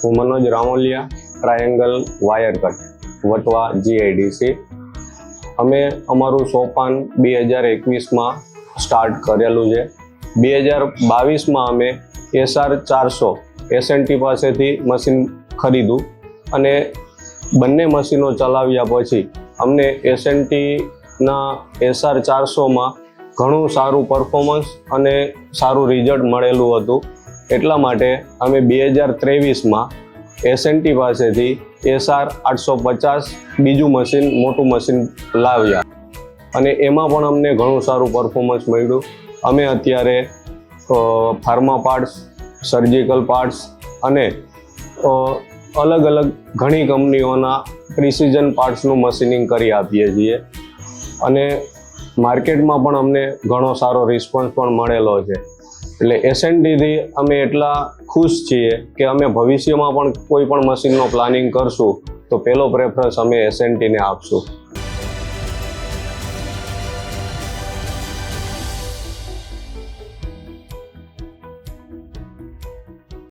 હું Manoj Ramoliya, triangle wire cut, Vatva GIDC. અમે અમારું સોપાન 2021માં સ્ટાર્ટ કરેલું છે. 2022માં અમે SR 400 SNT પાસેથી મશીન ખરીદ્યું અને બંને મશીનો ચલાવ્યા પછી અમને SNTના SR 400માં ઘણું સારું પરફોર્મન્સ અને સારું રિઝલ્ટ મળેલું હતું. એટલા માટે અમે 2023માં SNT પાસેથી SR 850 બીજું મશીન, મોટું મશીન લાવ્યા અને એમાં પણ અમને ઘણું સારું પરફોર્મન્સ મળ્યું. અમે અત્યારે ફાર્મા પાર્ટ્સ, સર્જિકલ પાર્ટ્સ અને અલગ અલગ ઘણી કંપનીઓના પ્રિસિઝન પાર્ટ્સનું મશીનિંગ કરી આપીએ છીએ અને માર્કેટમાં પણ અમને ઘણો સારો રિસ્પોન્સ પણ મળેલો છે. એટલે SNTથી અમે એટલા ખુશ છીએ કે અમે ભવિષ્યમાં પણ કોઈ પણ મશીનનો પ્લાનિંગ કરશું તો પહેલો પ્રેફરન્સ અમે SNTને આપશું.